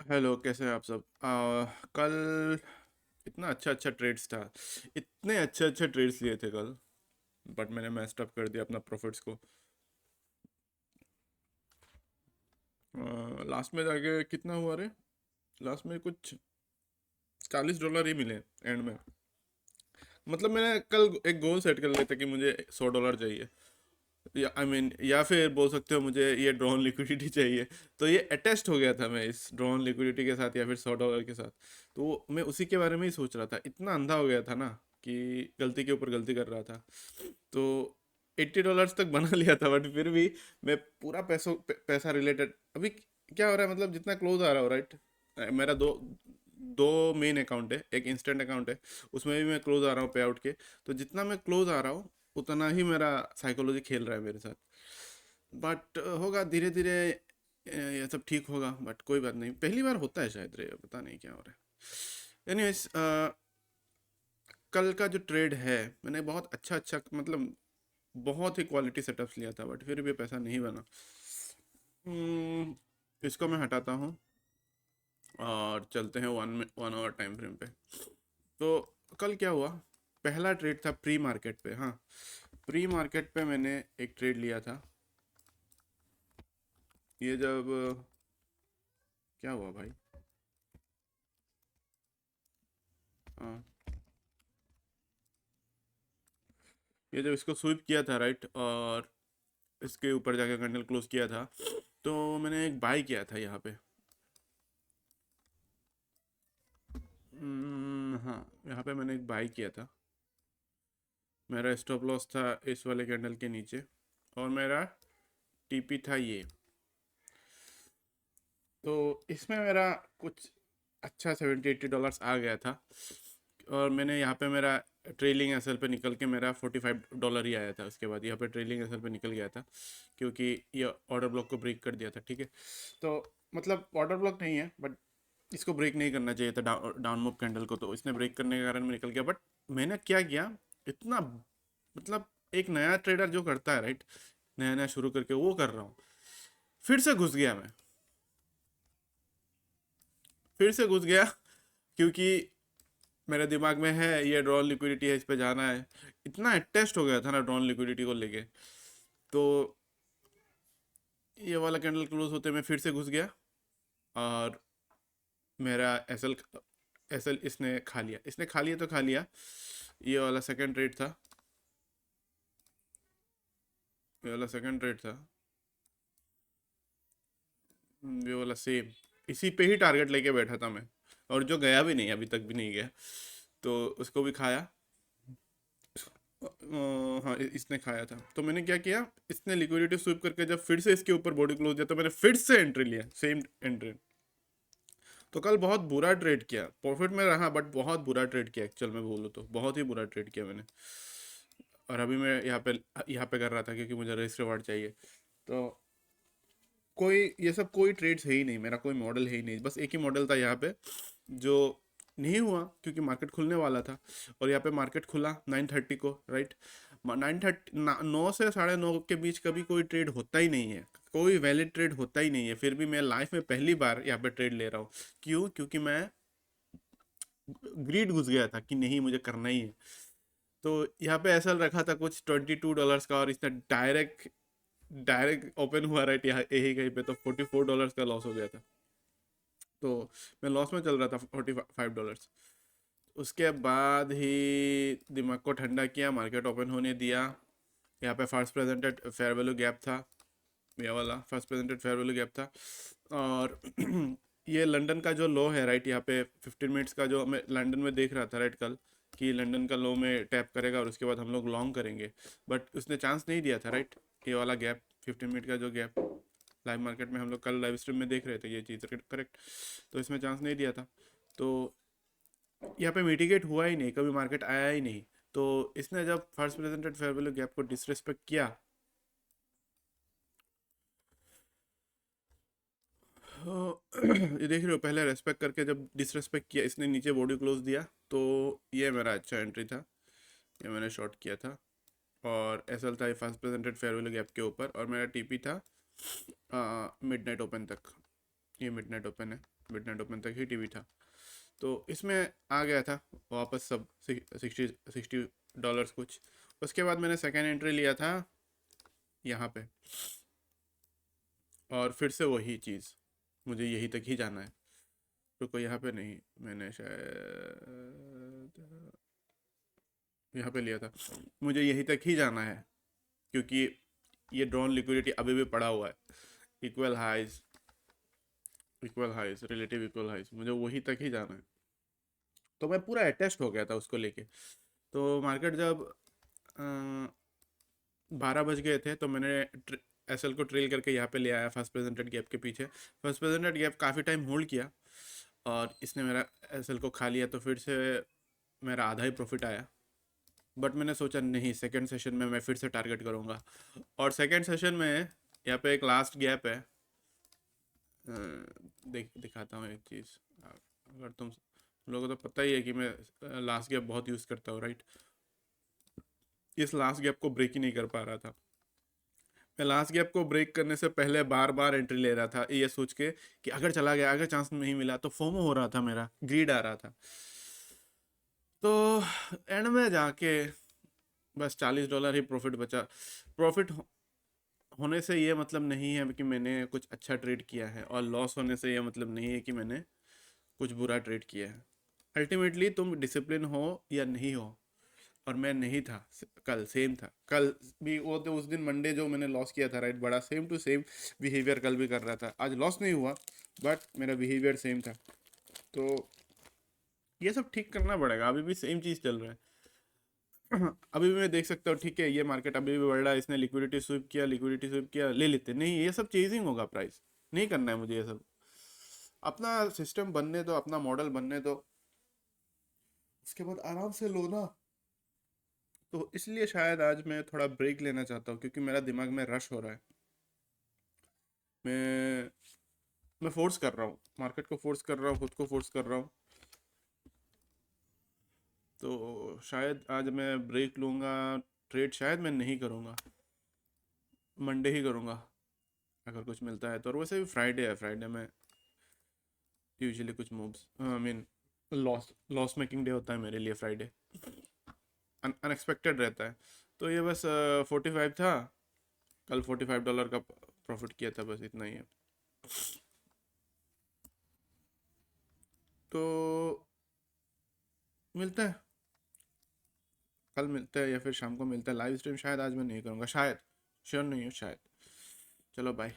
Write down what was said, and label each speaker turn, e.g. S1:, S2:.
S1: Hello, कैसे हैं आप सब? कल इतना अच्छा अच्छा ट्रेड्स था। इतने अच्छे अच्छे ट्रेड्स लिए थे कल। बट मैंने मैस्ड अप कर दिया अपना प्रॉफिट्स को। लास्ट में जाके कितना हुआ रे? लास्ट में कुछ $40 ही मिले एंड में। मतलब मैंने कल एक गोल सेट कर लिया था कि मुझे $100 चाहिए। या या फिर बोल सकते हो मुझे ये ड्रॉन लिक्विडिटी चाहिए। तो ये अटैच्ड हो गया था मैं इस ड्रॉन लिक्विडिटी के साथ या फिर $100 के साथ। तो मैं उसी के बारे में ही सोच रहा था, इतना अंधा हो गया था ना कि गलती के ऊपर गलती कर रहा था। तो $80 तक बना लिया था, बट फिर भी मैं पूरा पैसा रिलेटेड अभी क्या हो रहा है, मतलब जितना क्लोज आ रहा हो, राइट। मेरा दो दो मेन अकाउंट है, एक इंस्टेंट अकाउंट है। उसमें भी मैं क्लोज आ रहा हूँ पे आउट के। तो जितना मैं क्लोज आ रहा हूँ उतना ही मेरा साइकोलॉजी खेल रहा है मेरे साथ। बट होगा धीरे धीरे। ये सब ठीक होगा, बट कोई बात नहीं, पहली बार होता है शायद रे, पता नहीं क्या हो रहा है। एनीवेज, कल का जो ट्रेड है, मैंने बहुत अच्छा अच्छा मतलब बहुत ही क्वालिटी सेटअप्स लिया था, बट फिर भी पैसा नहीं बना। इसको मैं हटाता हूँ और चलते हैं वन आवर टाइम फ्रेम पे। तो कल क्या हुआ? पहला ट्रेड था प्री मार्केट पे। हाँ, प्री मार्केट पे मैंने एक ट्रेड लिया था। ये जब क्या हुआ भाई? हाँ, ये जब इसको स्वीप किया था, राइट, और इसके ऊपर जाके कैंडल क्लोज किया था, तो मैंने एक बाई किया था यहाँ पे। हाँ, यहाँ पे मैंने एक बाई किया था। मेरा स्टॉप लॉस था इस वाले कैंडल के नीचे, और मेरा टीपी था ये। तो इसमें मेरा कुछ अच्छा $70-80 आ गया था। और मैंने यहाँ पे मेरा ट्रेलिंग एसएल पे निकल के मेरा $45 ही आया था। उसके बाद यहाँ पे ट्रेलिंग एसएल पे निकल गया था, क्योंकि ये ऑर्डर ब्लॉक को ब्रेक कर दिया था, ठीक है। तो मतलब ऑर्डर ब्लॉक नहीं है, बट इसको ब्रेक नहीं करना चाहिए था डाउन मूव कैंडल को, तो इसने ब्रेक करने के कारण मैं निकल गया। बट मैंने क्या किया, इतना मतलब एक नया ट्रेडर जो करता है, राइट, नया नया शुरू करके वो कर रहा हूँ। फिर से घुस गया मैं, फिर से घुस गया, क्योंकि मेरे दिमाग में है ये ड्रॉन लिक्विडिटी है, इस पे जाना है। इतना अटैच्ड हो गया था ना ड्रॉन लिक्विडिटी को लेके। तो ये वाला कैंडल क्लोज होते मैं फिर से घुस गया, और मेरा एसएल एसएल इसने खा लिया। इसने खा लिया तो खा लिया। ये वाला सेकंड ट्रेड था, ये वाला सेकंड ट्रेड था। ये वाला सेम, इसी पे ही टारगेट लेके बैठा था मैं, और जो गया भी नहीं, अभी तक भी नहीं गया। तो उसको भी खाया। हाँ, इसने खाया था। तो मैंने क्या किया, इसने लिक्विडिटी स्वीप करके जब फिर से इसके ऊपर बॉडी क्लोज दिया, तो मैंने फिर से एंट्री लिया, सेम एंट्री। तो कल बहुत बुरा ट्रेड किया, प्रॉफिट में रहा, बट बहुत बुरा ट्रेड किया एक्चुअल में बोलो तो, बहुत ही बुरा ट्रेड किया मैंने। और अभी मैं यहाँ पे कर रहा था, क्योंकि मुझे रेस रिवार्ड चाहिए। तो कोई ये सब कोई ट्रेड्स है ही नहीं, मेरा कोई मॉडल है ही नहीं, बस एक ही मॉडल था यहाँ पे, जो नहीं हुआ क्योंकि मार्केट खुलने वाला था। और यहाँ पे मार्केट खुला 9:30 को, राइट। 9:30 9 से 9:30 के बीच कभी कोई ट्रेड होता ही नहीं है, कोई वैलिड ट्रेड होता ही नहीं है। फिर भी मैं लाइफ में पहली बार यहाँ पे ट्रेड ले रहा हूँ। क्यों? क्योंकि मैं ग्रीड घुस गया था कि नहीं, मुझे करना ही है। तो यहाँ पे ऐसा रखा था कुछ $22 का, और इसने डायरेक्ट डायरेक्ट ओपन हुआ, राइट, यहाँ यही कहीं पे, तो $44 का लॉस हो गया था। तो मैं लॉस में चल रहा था, $45। उसके बाद ही दिमाग को ठंडा किया, मार्केट ओपन होने दिया। यहाँ पे first presented fair value gap था, ये वाला first presented fair value gap था। और ये लंदन का जो लो है, राइट, यहाँ पे 15 मिनट्स का जो मैं लंदन में देख रहा था, राइट, कल, कि लंदन का लो में टैप करेगा और उसके बाद हम लोग लॉन्ग करेंगे। बट उसने चांस नहीं दिया था, राइट। ये वाला गैप, 15 मिनट का जो गैप लाइव मार्केट में हम लोग कल लाइव स्ट्रीम में देख रहे थे, ये चीज़ करेक्ट। तो इसमें चांस नहीं दिया था। तो यहाँ पे मिटिगेट हुआ ही नहीं, कभी मार्केट आया ही नहीं। तो इसने जब first presented fair value gap को डिसरिस्पेक्ट किया, तो ये देख रहे हो, पहले रेस्पेक्ट करके जब डिसरेस्पेक्ट किया, इसने नीचे बॉडी क्लोज दिया। तो ये मेरा अच्छा एंट्री था, ये मैंने शॉर्ट किया था। और एसएल था first presented fair value gap के ऊपर, और मेरा टीपी था मिडनाइट ओपन तक। ये मिडनाइट ओपन है, मिडनाइट ओपन तक ही टीवी था। तो इसमें आ गया था वापस सब 60 60 डॉलर्स कुछ। उसके बाद मैंने सेकेंड एंट्री लिया था यहाँ पे, और फिर से वही चीज़, मुझे यही तक ही जाना है। रुको, यहाँ पे नहीं, मैंने शायद यहाँ पे लिया था, मुझे यही तक ही जाना है, क्योंकि ये ड्रॉन लिक्विडिटी अभी भी पड़ा हुआ है। Equal highs, equal highs, relative equal highs, मुझे वही तक ही जाना है। तो मैं पूरा अटैच्ड हो गया था उसको लेके। तो मार्केट जब 12 बज गए थे तो मैंने एस एल को ट्रेल करके यहाँ पे ले आया फर्स्ट प्रेजेंटेड गैप के पीछे। फर्स्ट प्रेजेंटेड गैप काफ़ी टाइम होल्ड किया और इसने मेरा एस एल को खा लिया, तो फिर से मेरा आधा ही प्रॉफिट आया। बट मैंने सोचा नहीं, सेकेंड सेशन में मैं फिर से टारगेट करूँगा। और सेकेंड सेशन में यहाँ पे एक लास्ट गैप है, दिखाता हूँ एक चीज़। अगर तुम लोगों को तो पता ही है कि मैं लास्ट गैप बहुत यूज़ करता हूँ, राइट। इस लास्ट गैप को ब्रेक ही नहीं कर पा रहा था। मैं लास्ट गैप को ब्रेक करने से पहले बार बार एंट्री ले रहा था, ये सोच के कि अगर चला गया, अगर चांस नहीं मिला तो फोमो हो रहा था, मेरा ग्रीड आ रहा था। तो एंड में जाके बस $40 ही प्रॉफिट बचा। प्रॉफिट होने से ये मतलब नहीं है कि मैंने कुछ अच्छा ट्रेड किया है, और लॉस होने से ये मतलब नहीं है कि मैंने कुछ बुरा ट्रेड किया है। अल्टीमेटली तुम डिसिप्लिन हो या नहीं हो, और मैं नहीं था। कल सेम था, कल भी वो तो उस दिन मंडे जो मैंने लॉस किया था, राइट, बड़ा सेम टू सेम बिहेवियर कल भी कर रहा था। आज लॉस नहीं हुआ बट मेरा बिहेवियर सेम था। तो ये सब ठीक करना पड़ेगा, अभी भी सेम चीज़ चल रहा है। अभी भी मैं देख सकता हूँ, ठीक है, ये मार्केट अभी भी बढ़ रहा है, इसने लिक्विडिटी स्वीप किया, लिक्विडिटी स्वीप किया, ले लेते। नहीं, ये सब चेजिंग होगा, प्राइस नहीं करना है मुझे ये सब। अपना सिस्टम बनने दो, अपना मॉडल बनने दो, उसके बाद आराम से लो ना। तो इसलिए शायद आज मैं थोड़ा ब्रेक लेना चाहता हूँ, क्योंकि मेरा दिमाग में रश हो रहा है। मैं मैं फोर्स कर रहा हूँ, मार्केट को फोर्स कर रहा हूँ, खुद को फोर्स कर रहा हूँ। तो शायद आज मैं ब्रेक लूँगा, ट्रेड शायद मैं नहीं करूँगा, मंडे ही करूँगा अगर कुछ मिलता है तो। और वैसे भी फ्राइडे है, फ्राइडे में यूजुअली कुछ moves, I mean loss loss making day होता है मेरे लिए फ्राइडे, अनएक्सपेक्टेड रहता है। तो ये बस 45 था, कल $45 का प्रॉफिट किया था, बस इतना ही है। तो मिलता है, कल मिलता है या फिर शाम को मिलता है। लाइव स्ट्रीम शायद आज मैं नहीं करूँगा, शायद, श्योर नहीं हूँ, शायद। चलो बाय।